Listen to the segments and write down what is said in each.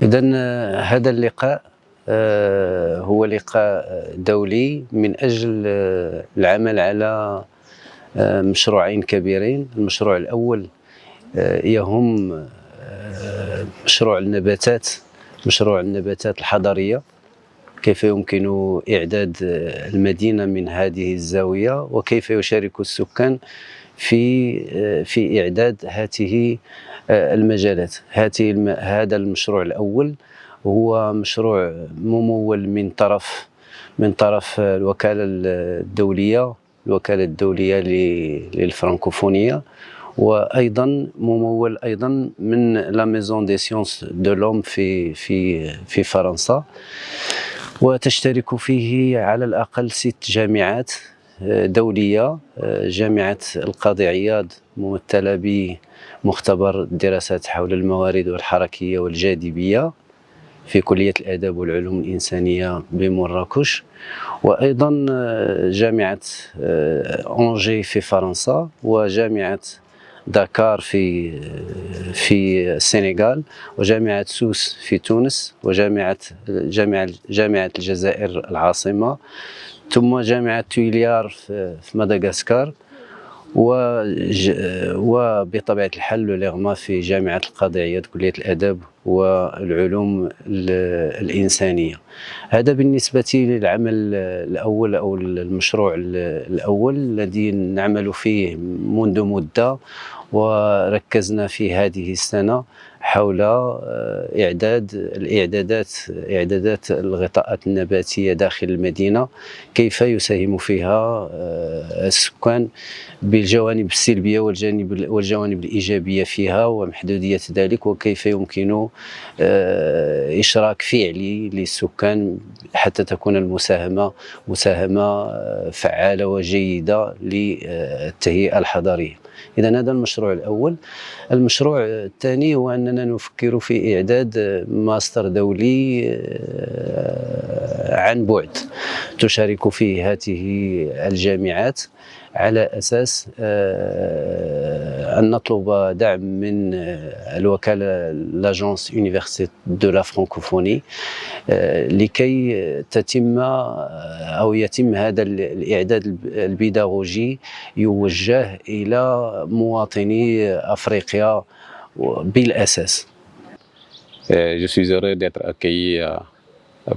إذن هذا اللقاء هو لقاء دولي من أجل العمل على مشروعين كبيرين. المشروع الأول يهم مشروع النباتات الحضرية، كيف يمكن إعداد المدينة من هذه الزاوية، وكيف يشارك السكان في إعداد هذه المجالات. هذا المشروع الأول هو مشروع ممول من طرف الوكالة الدولية للفرنكوفونية، وأيضا ممول أيضا من لا ميزون دي سيونس دو لوم في فرنسا، وتشترك فيه على الأقل 6 جامعات دولية. جامعة القاضي عياض ممثلة بمختبر الدراسات حول الموارد والحركية والجاذبية في كلية الآداب والعلوم الإنسانية بمراكش، وأيضا جامعة أنجي في فرنسا، وجامعة داكار في السنغال، وجامعة سوس في تونس، وجامعة الجزائر العاصمة، ثم جامعة تويليار في مدغشقر، وبطبيعة الحال لغما في جامعة القاضي عياض كلية الآداب والعلوم الإنسانية. هذا بالنسبة للعمل الأول أو المشروع الأول الذي نعمل فيه منذ مدة، وركزنا في هذه السنة حول إعدادات الغطاءات النباتية داخل المدينة، كيف يساهم فيها السكان بالجوانب السلبية والجوانب الإيجابية فيها ومحدودية ذلك، وكيف يمكن إشراك فعلي للسكان حتى تكون المساهمة فعالة وجيدة للتهيئة الحضرية. إذن هذا المشروع الأول. المشروع الثاني هو أننا نفكر في إعداد ماستر دولي عن بعد تشارك فيه هذه الجامعات، على أساس أن نطلب دعم من الوكالة لاجونس يونيفرسيتي دو لا فرانكوفوني لكي يتم هذا الإعداد البيداغوجي يوجه إلى مواطني أفريقيا بالأساس. Je suis heureux d'être accueilli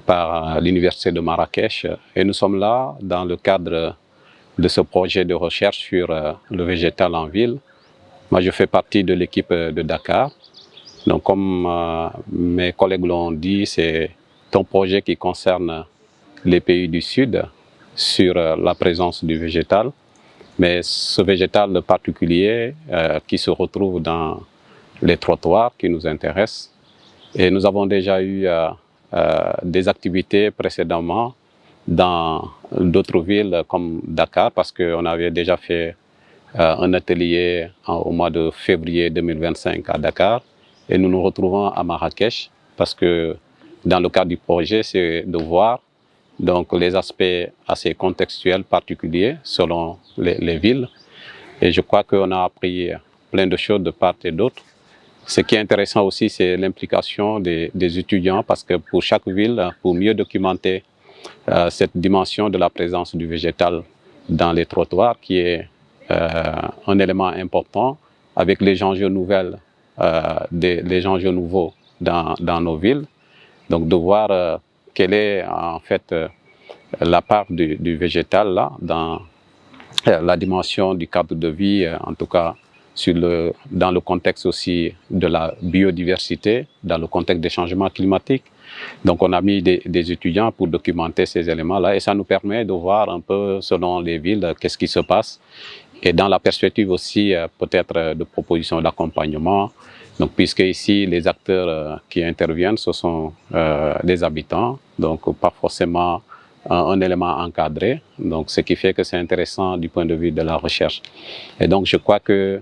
par l'Université de Marrakech, et nous sommes là dans le cadre de ce projet de recherche sur le végétal en ville. Moi, je fais partie de l'équipe de Dakar. Donc, comme mes collègues l'ont dit, c'est un projet qui concerne les pays du Sud sur la présence du végétal. Mais ce végétal particulier qui se retrouve dans les trottoirs qui nous intéressent. Et nous avons déjà eu des activités précédemment dans d'autres villes comme Dakar, parce qu'on avait déjà fait un atelier au mois de février 2025 à Dakar, et nous nous retrouvons à Marrakech parce que dans le cadre du projet, c'est de voir donc les aspects assez contextuels particuliers selon les villes, et je crois qu'on a appris plein de choses de part et d'autre. Ce qui est intéressant aussi, c'est l'implication des étudiants, parce que pour chaque ville, pour mieux documenter cette dimension de la présence du végétal dans les trottoirs, qui est un élément important avec les enjeux nouveaux dans nos villes. Donc de voir quelle est en fait la part du végétal là, dans la dimension du cadre de vie, en tout cas dans le contexte aussi de la biodiversité, dans le contexte des changements climatiques. Donc on a mis des étudiants pour documenter ces éléments-là, et ça nous permet de voir un peu selon les villes qu'est-ce qui se passe, et dans la perspective aussi peut-être de propositions d'accompagnement. Donc puisque ici les acteurs qui interviennent, ce sont des habitants, donc pas forcément un élément encadré, donc ce qui fait que c'est intéressant du point de vue de la recherche. Et donc je crois que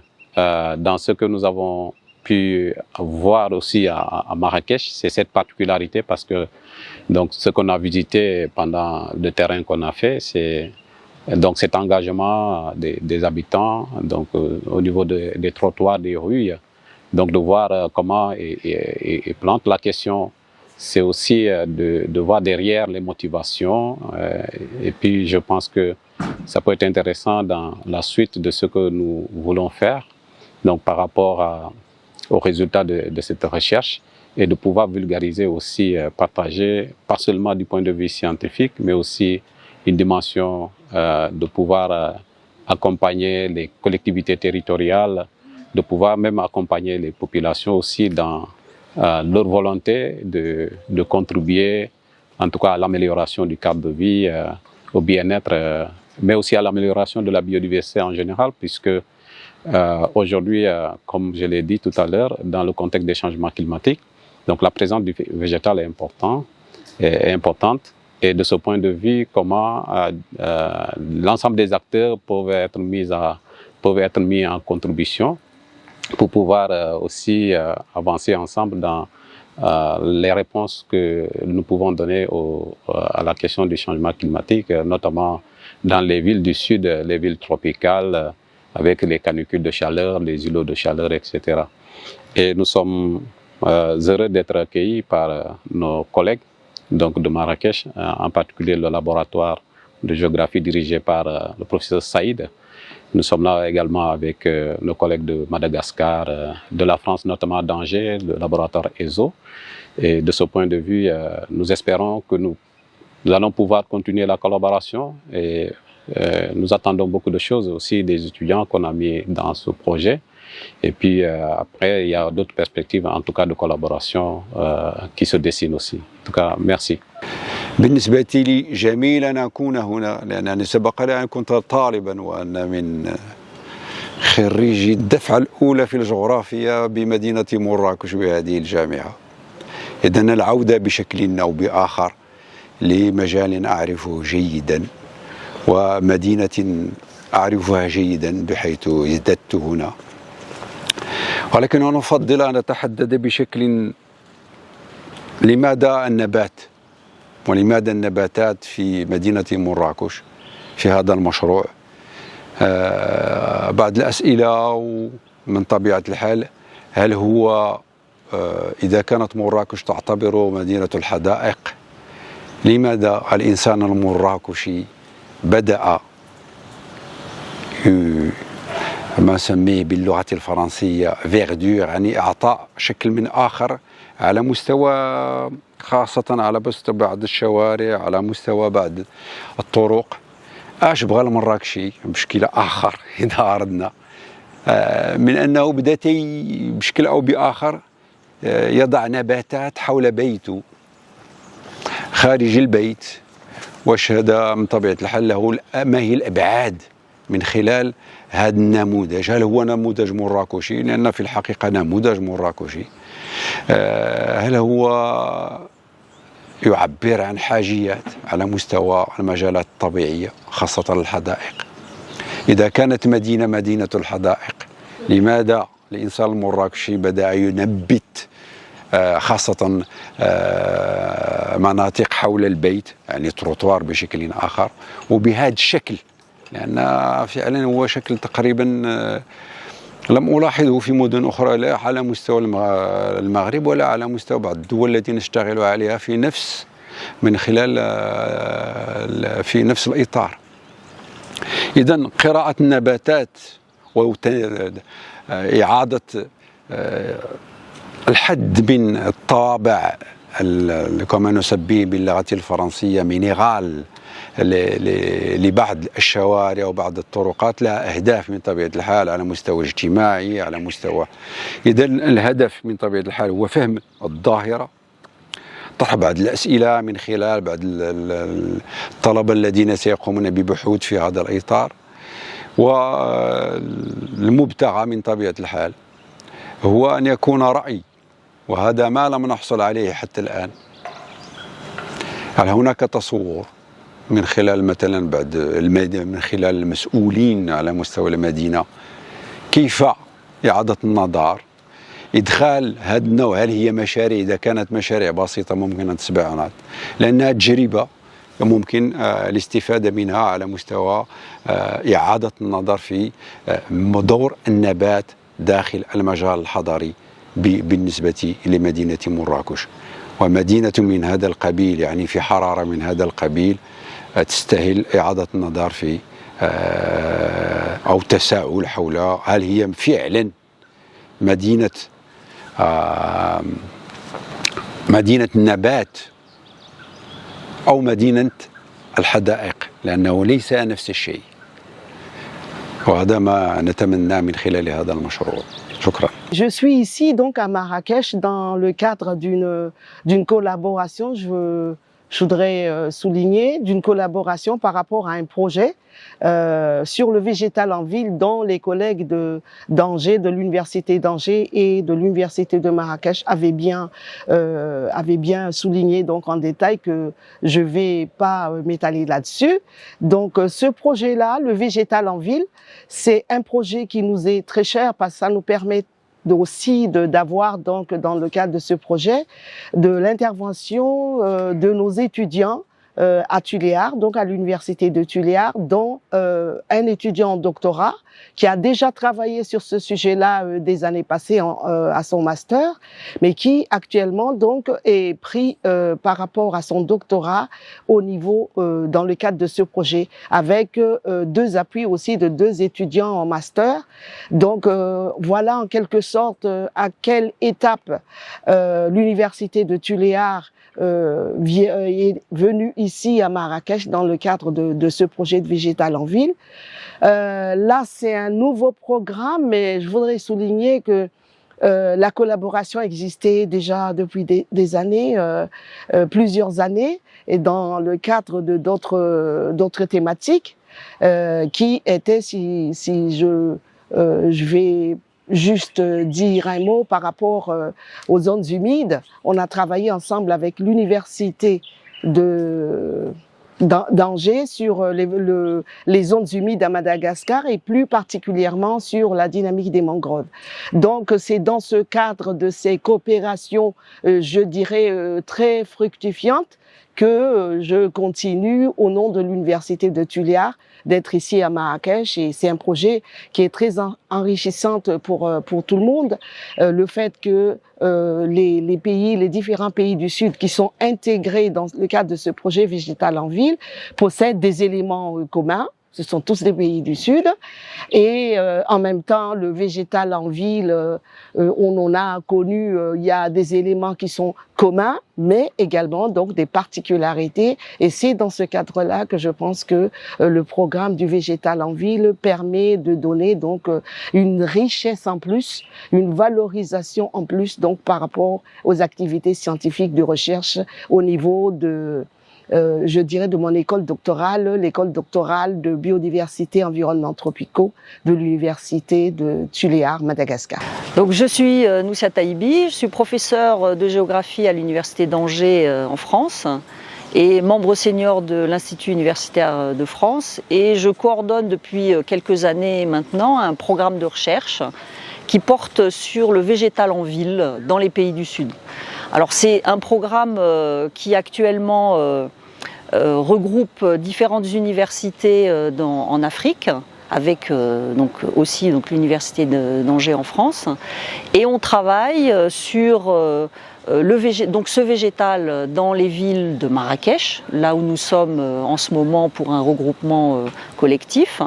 dans ce que nous avons pu voir aussi à Marrakech, c'est cette particularité, parce que donc ce qu'on a visité pendant le terrain qu'on a fait, c'est donc cet engagement des habitants, donc au niveau des trottoirs, des rues, Donc de voir comment ils plantent. La question, c'est aussi de voir derrière les motivations. Et puis je pense que ça peut être intéressant dans la suite de ce que nous voulons faire. Donc par rapport aux résultats de cette recherche, et de pouvoir vulgariser aussi, partager, pas seulement du point de vue scientifique, mais aussi une dimension de pouvoir accompagner les collectivités territoriales, de pouvoir même accompagner les populations aussi dans leur volonté de contribuer, en tout cas à l'amélioration du cadre de vie, au bien-être, mais aussi à l'amélioration de la biodiversité en général, puisque aujourd'hui, comme je l'ai dit tout à l'heure, dans le contexte des changements climatiques, donc la présence du végétal est importante. Et de ce point de vue, comment l'ensemble des acteurs peuvent être mis en contribution pour pouvoir aussi avancer ensemble dans les réponses que nous pouvons donner à la question du changement climatique, notamment dans les villes du sud, les villes tropicales, avec les canicules de chaleur, les îlots de chaleur, etc. Et nous sommes heureux d'être accueillis par nos collègues donc de Marrakech, en particulier le laboratoire de géographie dirigé par le professeur Saïd. Nous sommes là également avec nos collègues de Madagascar, de la France, notamment d'Angers, le laboratoire ESO. Et de ce point de vue, nous espérons que nous allons pouvoir continuer la collaboration et nous attendons beaucoup de choses aussi des étudiants qu'on a mis dans ce projet. Et puis après, il y a d'autres perspectives, en tout cas de collaboration, qui se dessinent aussi. En tout cas, merci. بالنسبة لي جميل أن أكون هنا لأنني سبق لي أن كنت طالبا وأنا من خريجي الدفعة الأولى في الجغرافيا بمدينة مراكش بهذه الجامعة. إذن العودة بشكل أو بآخر لمجال أعرفه جيدا ومدينة أعرفها جيدا بحيث ازددت هنا، ولكن أنا أفضل أن أتحدث بشكل لماذا النبات ولماذا النباتات في مدينة مراكش في هذا المشروع. بعض الأسئلة من طبيعة الحال، هل هو إذا كانت مراكش تعتبر مدينة الحدائق، لماذا الإنسان المراكشي بدأ ما نسميه باللغة الفرنسية فيردور، يعني إعطاء شكل من آخر على مستوى، خاصة على مستوى بعض الشوارع، على مستوى بعض الطرق. اش بغى المراكشي بشكل آخر إذا أردنا من أنه بدأ بشكل أو بآخر يضع نباتات حول بيته خارج البيت، واش هذا من طبيعة الحال له ما هي الأبعاد من خلال هذا النموذج؟ هل هو نموذج مراكشي؟ لأن في الحقيقة نموذج مراكشي. هل هو يعبر عن حاجيات على مستوى المجالات الطبيعية خاصة الحدائق؟ إذا كانت مدينة الحدائق، لماذا الإنسان المراكشي بدأ ينبت خاصة مناطق حول البيت، يعني تروتوار بشكل آخر وبهذا الشكل؟ لأن فعلا هو شكل تقريبا لم ألاحظه في مدن أخرى، لا على مستوى المغرب ولا على مستوى بعض الدول التي نشتغل عليها في نفس الإطار. إذن قراءة النباتات وإعادة الحد من الطابع كما نسميه باللغة الفرنسية مينيرال لبعض الشوارع وبعض الطرقات، لها أهداف من طبيعة الحال على مستوى اجتماعي، على مستوى. إذن الهدف من طبيعة الحال هو فهم الظاهرة، طرح بعض الأسئلة من خلال بعض الطلبة الذين سيقومون ببحوث في هذا الإطار. والمبتغى من طبيعة الحال هو أن يكون رأي، وهذا ما لم نحصل عليه حتى الآن. هل هناك تصور من خلال مثلا بعد من خلال المسؤولين على مستوى المدينة كيف إعادة النظر، إدخال هذا النوع؟ هل هي مشاريع؟ إذا كانت مشاريع بسيطة ممكن أن تسبعنات، لأنها تجربة ممكن الاستفادة منها على مستوى إعادة النظر في دور النبات داخل المجال الحضاري بالنسبة لمدينة مراكش. ومدينة من هذا القبيل، يعني في حرارة من هذا القبيل، تستاهل إعادة النظر في أو تساؤل حول هل هي فعلا مدينة النبات أو مدينة الحدائق، لأنه ليس نفس الشيء. وهذا ما نتمنى من خلال هذا المشروع. شكرا. Je suis ici donc à Marrakech dans le cadre d'une collaboration, je voudrais souligner, d'une collaboration par rapport à un projet sur le végétal en ville dont les collègues d'Angers, de l'université d'Angers et de l'université de Marrakech avaient bien souligné donc en détail, que je vais pas m'étaler là-dessus. Donc ce projet-là, le végétal en ville, c'est un projet qui nous est très cher parce que ça nous permet aussi d'avoir donc dans le cadre de ce projet de l'intervention de nos étudiants à Tuléar, donc à l'université de Tuléar, dont un étudiant en doctorat qui a déjà travaillé sur ce sujet-là des années passées à son master, mais qui actuellement donc est pris par rapport à son doctorat au niveau dans le cadre de ce projet, avec deux appuis aussi de deux étudiants en master. Donc voilà en quelque sorte à quelle étape l'université de Tuléar est venue ici à Marrakech dans le cadre de ce projet de végétal en ville. Là, c'est un nouveau programme, mais je voudrais souligner que la collaboration existait déjà depuis des années, plusieurs années, et dans le cadre de d'autres thématiques qui étaient, si je vais juste dire un mot par rapport aux zones humides. On a travaillé ensemble avec l'université d'Angers sur les zones humides à Madagascar et plus particulièrement sur la dynamique des mangroves. Donc c'est dans ce cadre de ces coopérations, je dirais, très fructifiantes, que je continue au nom de l'université de Tuléar d'être ici à Marrakech, et c'est un projet qui est très enrichissant pour tout le monde. Le fait que les différents pays du Sud qui sont intégrés dans le cadre de ce projet végétal en ville possèdent des éléments communs. Ce sont tous des pays du Sud. Et en même temps, le végétal en ville, on en a connu, il y a des éléments qui sont communs, mais également donc des particularités. Et c'est dans ce cadre-là que je pense que le programme du végétal en ville permet de donner donc une richesse en plus, une valorisation en plus donc par rapport aux activités scientifiques de recherche au niveau je dirais de mon école doctorale, l'école doctorale de biodiversité environnements tropicaux de l'université de Tuléar, Madagascar. Donc je suis Noussia Taïbi, je suis professeure de géographie à l'université d'Angers en France et membre senior de l'Institut universitaire de France, et je coordonne depuis quelques années maintenant un programme de recherche qui porte sur le végétal en ville dans les pays du Sud. Alors c'est un programme qui actuellement regroupe différentes universités en Afrique, avec aussi l'université d'Angers en France, et on travaille sur ce végétal dans les villes de Marrakech, là où nous sommes en ce moment pour un regroupement collectif,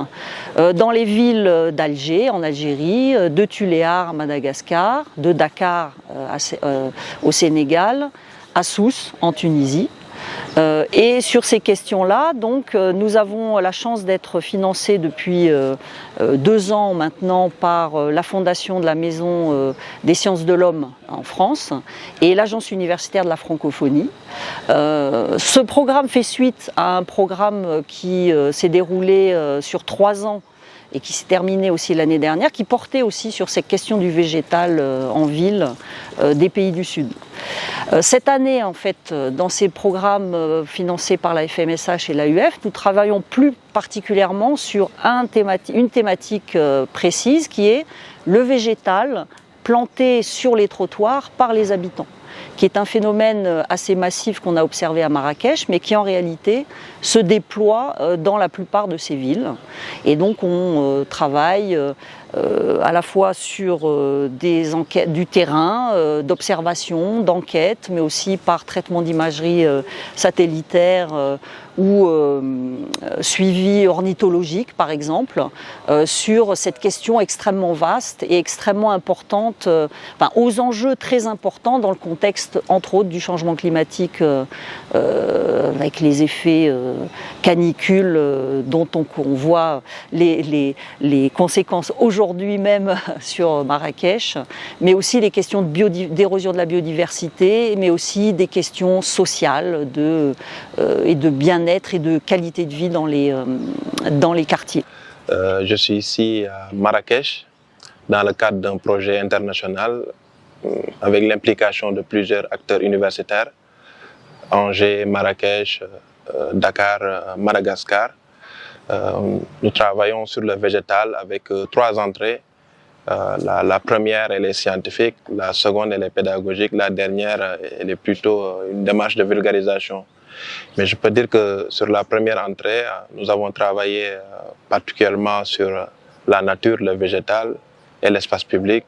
dans les villes d'Alger en Algérie, de Tuléar à Madagascar, de Dakar au Sénégal, à Sousse en Tunisie. Et sur ces questions-là, donc, nous avons la chance d'être financés depuis 2 ans maintenant par la Fondation de la Maison des Sciences de l'Homme en France et l'Agence universitaire de la francophonie. Ce programme fait suite à un programme qui s'est déroulé sur 3 ans et qui s'est terminé aussi l'année dernière, qui portait aussi sur cette question du végétal en ville des pays du Sud. Cette année, en fait, dans ces programmes financés par la FMSH et l'AUF, nous travaillons plus particulièrement sur une thématique précise qui est le végétal planté sur les trottoirs par les habitants, qui est un phénomène assez massif qu'on a observé à Marrakech, mais qui en réalité se déploie dans la plupart de ces villes. Et donc on travaille à la fois sur des enquêtes du terrain, d'observation, d'enquête, mais aussi par traitement d'imagerie satellitaire ou suivi ornithologique par exemple, sur cette question extrêmement vaste et extrêmement importante, aux enjeux très importants dans le contexte entre autres du changement climatique avec les effets canicules dont on voit les conséquences aujourd'hui même sur Marrakech, mais aussi les questions d'érosion de la biodiversité, mais aussi des questions sociales et de bien-être et de qualité de vie dans les quartiers. Je suis ici à Marrakech dans le cadre d'un projet international avec l'implication de plusieurs acteurs universitaires, Angers, Marrakech, Dakar, Madagascar. Nous travaillons sur le végétal avec 3 entrées. La première, elle est scientifique, la seconde, elle est pédagogique, la dernière, elle est plutôt une démarche de vulgarisation. Mais je peux dire que sur la première entrée, nous avons travaillé particulièrement sur la nature, le végétal et l'espace public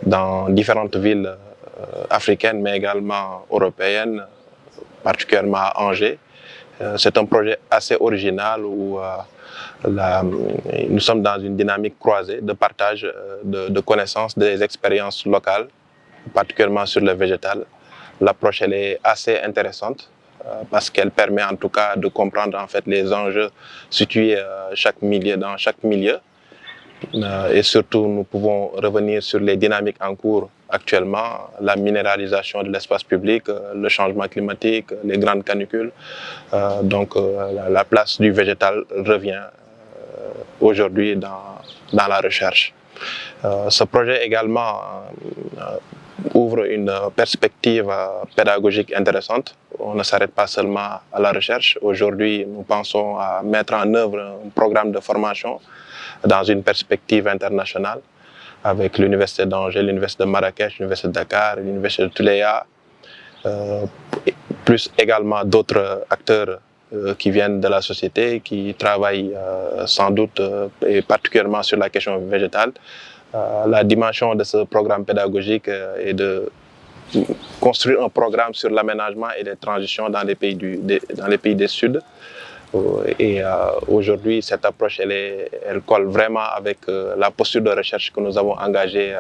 dans différentes villes africaines, mais également européennes, particulièrement à Angers. C'est un projet assez original où nous sommes dans une dynamique croisée de partage de connaissances, des expériences locales, particulièrement sur le végétal. L'approche elle est assez intéressante parce qu'elle permet en tout cas de comprendre en fait les enjeux situés dans chaque milieu. Et surtout, nous pouvons revenir sur les dynamiques en cours actuellement, la minéralisation de l'espace public, le changement climatique, les grandes canicules. Donc la place du végétal revient aujourd'hui dans la recherche. Ce projet également ouvre une perspective pédagogique intéressante. On ne s'arrête pas seulement à la recherche. Aujourd'hui, nous pensons à mettre en œuvre un programme de formation dans une perspective internationale avec l'Université d'Angers, l'Université de Marrakech, l'Université de Dakar, l'Université de Tuléa, plus également d'autres acteurs qui viennent de la société, qui travaillent sans doute et particulièrement sur la question végétale. La dimension de ce programme pédagogique est de construire un programme sur l'aménagement et les transitions dans les pays des Sud. Et aujourd'hui, cette approche, elle colle vraiment avec la posture de recherche que nous avons engagée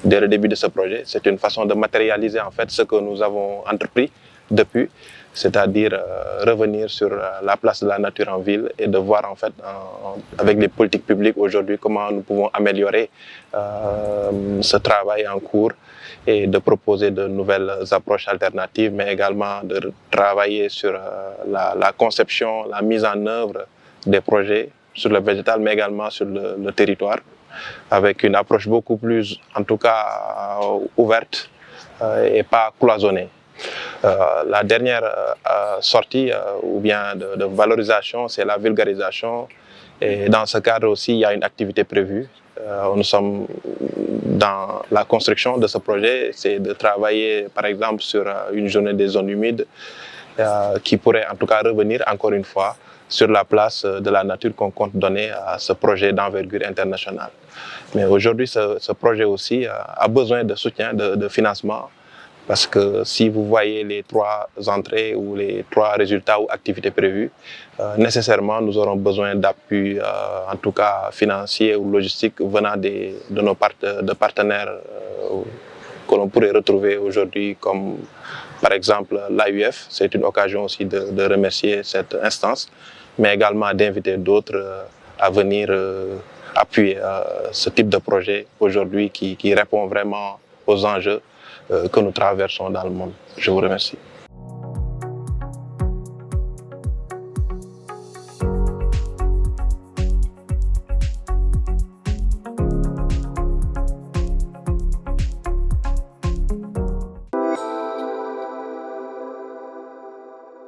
dès le début de ce projet. C'est une façon de matérialiser en fait ce que nous avons entrepris depuis, c'est-à-dire revenir sur la place de la nature en ville et de voir en fait avec les politiques publiques aujourd'hui comment nous pouvons améliorer ce travail en cours et de proposer de nouvelles approches alternatives, mais également de travailler sur la conception, la mise en œuvre des projets sur le végétal, mais également sur le territoire, avec une approche beaucoup plus, en tout cas, ouverte et pas cloisonnée. La dernière sortie ou bien de valorisation, c'est la vulgarisation. Et dans ce cadre aussi, il y a une activité prévue. Nous sommes dans la construction de ce projet, c'est de travailler par exemple sur une journée des zones humides qui pourrait en tout cas revenir encore une fois sur la place de la nature qu'on compte donner à ce projet d'envergure internationale. Mais aujourd'hui, ce projet aussi a besoin de soutien, de financement. Parce que si vous voyez les 3 entrées ou les 3 résultats ou activités prévues, nécessairement nous aurons besoin d'appui, en tout cas financier ou logistique, venant de nos partenaires que l'on pourrait retrouver aujourd'hui, comme par exemple l'AUF. C'est une occasion aussi de remercier cette instance, mais également d'inviter d'autres à venir appuyer ce type de projet aujourd'hui qui répond vraiment aux enjeux que nous traversons dans le monde. Je vous remercie.